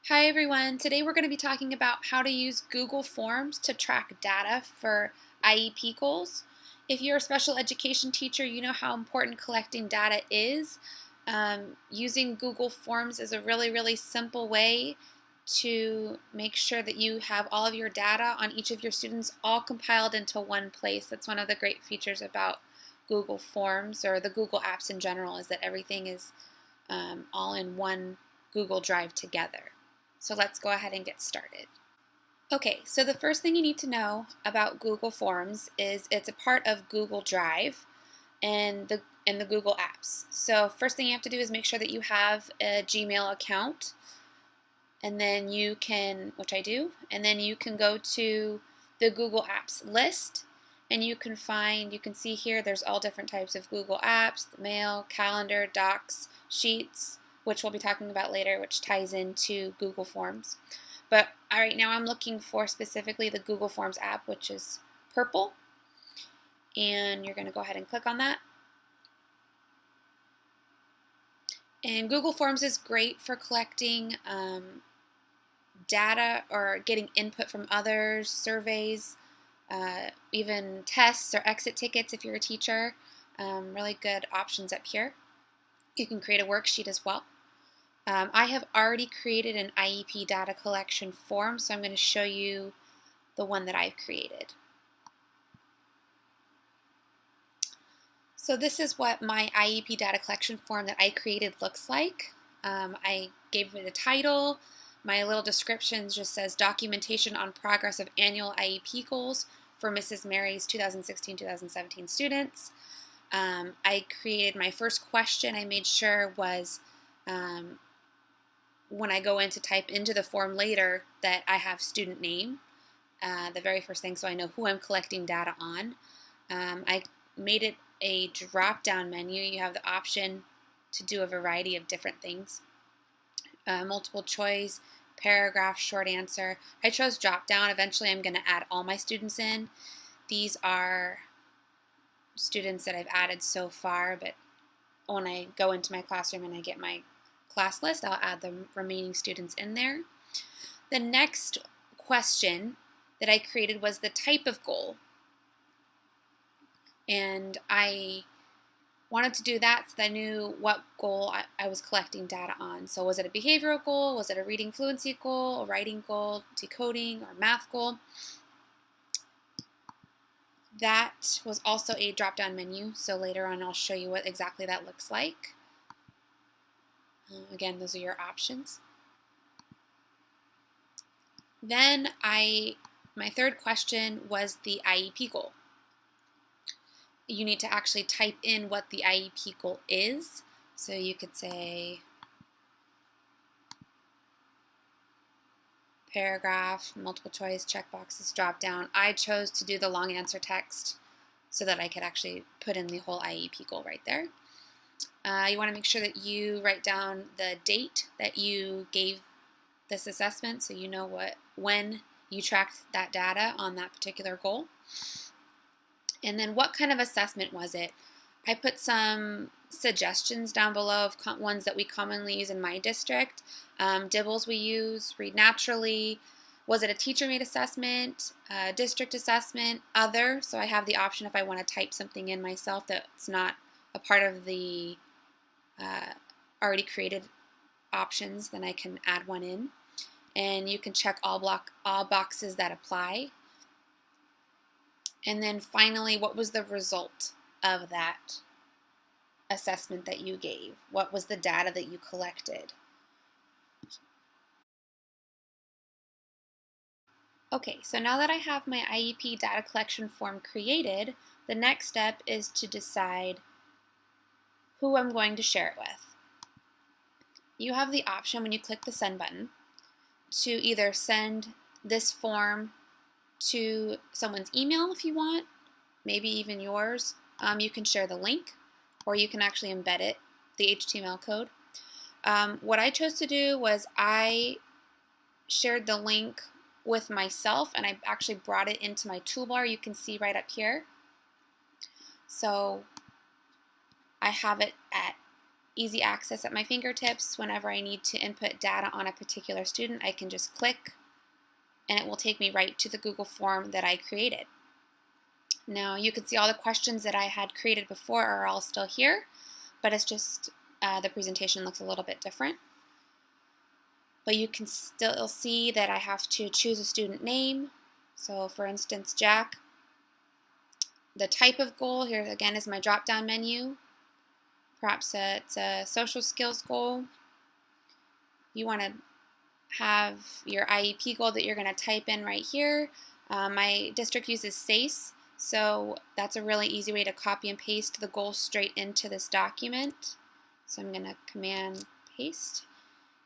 Hi everyone, today we're going to be talking about how to use Google Forms to track data for IEP goals. If you're a special education teacher, you know how important collecting data is. Using Google Forms is a really simple way to make sure that you have all of your data on each of your students all compiled into one place. That's one of the great features about Google Forms or the Google apps in general, is that everything is all in one Google Drive together. So let's go ahead and get started. Okay, so the first thing you need to know about Google Forms is it's a part of Google Drive and in the Google apps. So first thing you have to do is make sure that you have a Gmail account, and then you can, which I do, and then you can go to the Google Apps list, and you can see here there's all different types of Google Apps: the Mail, Calendar, Docs, Sheets, which we'll be talking about later, which ties into Google Forms. But right now I'm looking for specifically the Google Forms app, which is purple. And you're going to go ahead and click on that. And Google Forms is great for collecting data or getting input from others, surveys, even tests or exit tickets if you're a teacher. Really good options up here. You can create a worksheet as well. I have already created an IEP data collection form, so I'm going to show you the one that I've created. So this is what my IEP data collection form that I created looks like. I gave it a title. My little description just says documentation on progress of annual IEP goals for Mrs. Mary's 2016-2017 students. I created my first question I made sure was when I go in to type into the form later that I have student name, the very first thing, so I know who I'm collecting data on. I made it a drop-down menu. You have the option to do a variety of different things. Multiple choice, paragraph, short answer. I chose drop-down. Eventually I'm going to add all my students in. These are students that I've added so far, but when I go into my classroom and I get my class list, I'll add the remaining students in there. The next question that I created was the type of goal. And I wanted to do that so that I knew what goal I was collecting data on. So was it a behavioral goal? Was it a reading fluency goal? A writing goal? Decoding? Or math goal? That was also a drop-down menu, so later on I'll show you what exactly that looks like. Again, those are your options. Then my third question was the IEP goal. You need to actually type in what the IEP goal is. So you could say paragraph, multiple choice, checkboxes, drop down. I chose to do the long answer text so that I could actually put in the whole IEP goal right there. You want to make sure that you write down the date that you gave this assessment, so you know when you tracked that data on that particular goal. And then what kind of assessment was it? I put some suggestions down below of ones that we commonly use in my district. DIBELS we use, Read Naturally. Was it a teacher-made assessment, district assessment, other? So I have the option if I want to type something in myself that's not a part of the already created options, then I can add one in. And you can check all boxes that apply. And then finally, what was the result of that assessment that you gave? What was the data that you collected? Okay, so now that I have my IEP data collection form created, the next step is to decide who I'm going to share it with. You have the option when you click the send button to either send this form to someone's email if you want, maybe even yours. You can share the link, or you can actually embed it, the HTML code. What I chose to do was I shared the link with myself, and I actually brought it into my toolbar. You can see right up here. So I have it at easy access at my fingertips. Whenever I need to input data on a particular student, I can just click and it will take me right to the Google form that I created. Now you can see all the questions that I had created before are all still here, but it's just the presentation looks a little bit different. But you can still see that I have to choose a student name. So for instance, Jack. The type of goal here again is my drop-down menu. Perhaps it's a social skills goal. You want to have your IEP goal that you're going to type in right here. My district uses SACE, so that's a really easy way to copy and paste the goal straight into this document. So I'm going to command paste.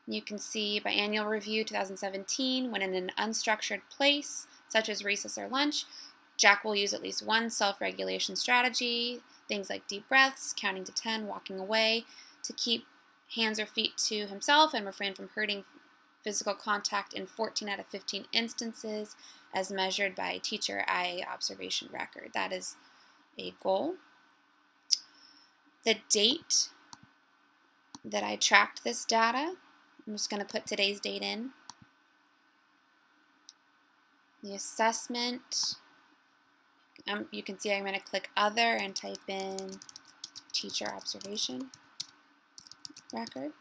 You can see by annual review 2017, when in an unstructured place, such as recess or lunch, Jack will use at least one self-regulation strategy, things like deep breaths, counting to 10, walking away, to keep hands or feet to himself and refrain from hurting physical contact in 14 out of 15 instances as measured by teacher eye observation record. That is a goal. The date that I tracked this data, I'm just going to put today's date in. The assessment, you can see I'm going to click Other and type in Teacher Observation Record.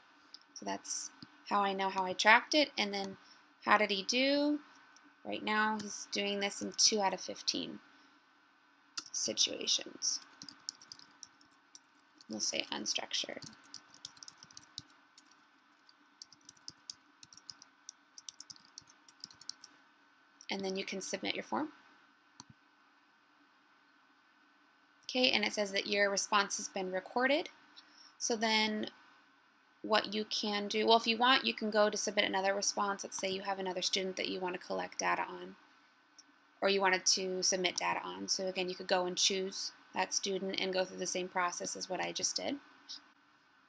So that's how I know how I tracked it. And then how did he do? Right now he's doing this in 2 out of 15 situations. We'll say unstructured. And then you can submit your form. Okay, and it says that your response has been recorded. So then what you can do, well, if you want, you can go to submit another response. Let's say you have another student that you want to collect data on, or you wanted to submit data on. So again, you could go and choose that student and go through the same process as what I just did.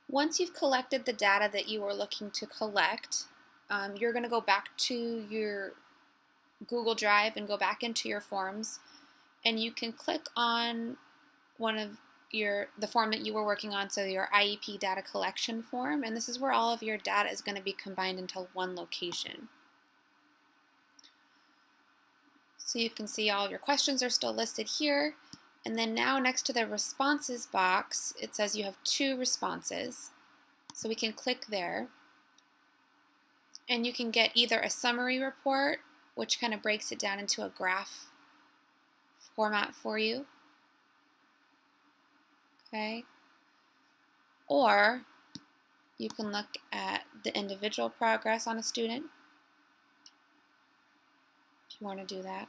Once you've collected the data that you were looking to collect, you're going to go back to your Google Drive and go back into your forms, and you can click on one of the form that you were working on, so your IEP data collection form, and this is where all of your data is going to be combined into one location. So you can see all of your questions are still listed here, and then now next to the responses box it says you have 2 responses, so we can click there and you can get either a summary report, which kind of breaks it down into a graph format for you. Okay. Or you can look at the individual progress on a student if you want to do that.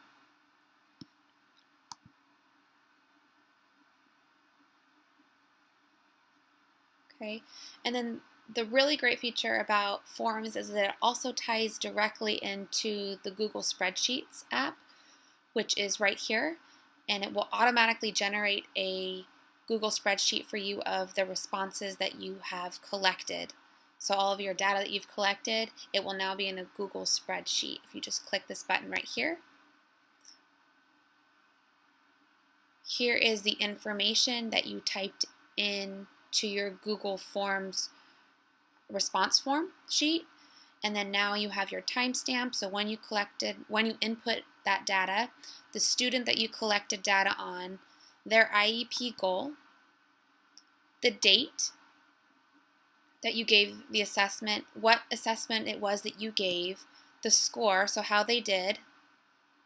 Okay. And then the really great feature about Forms is that it also ties directly into the Google Spreadsheets app, which is right here, and it will automatically generate a Google spreadsheet for you of the responses that you have collected. So all of your data that you've collected, it will now be in a Google spreadsheet. If you just click this button right here, here is the information that you typed in to your Google Forms response form sheet, and then now you have your timestamp. So when you input that data, the student that you collected data on, their IEP goal, the date that you gave the assessment, what assessment it was that you gave, the score, so how they did,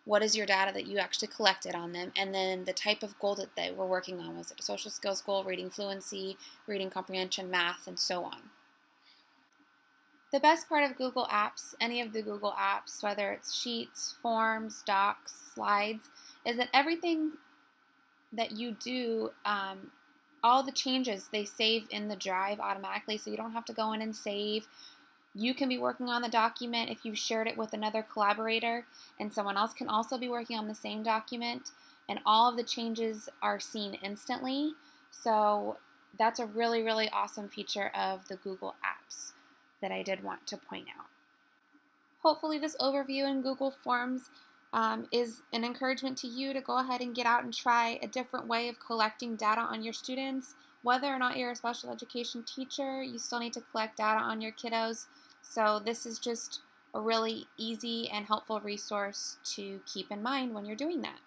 what is your data that you actually collected on them, and then the type of goal that they were working on. Was it a social skills goal, reading fluency, reading comprehension, math, and so on. The best part of Google Apps, any of the Google apps, whether it's Sheets, Forms, Docs, Slides, is that everything that you do, all the changes, they save in the drive automatically, so you don't have to go in and save. You can be working on the document if you've shared it with another collaborator, and someone else can also be working on the same document, and all of the changes are seen instantly. So that's a really, really awesome feature of the Google Apps that I did want to point out. Hopefully this overview in Google Forms is an encouragement to you to go ahead and get out and try a different way of collecting data on your students. Whether or not you're a special education teacher, you still need to collect data on your kiddos. So this is just a really easy and helpful resource to keep in mind when you're doing that.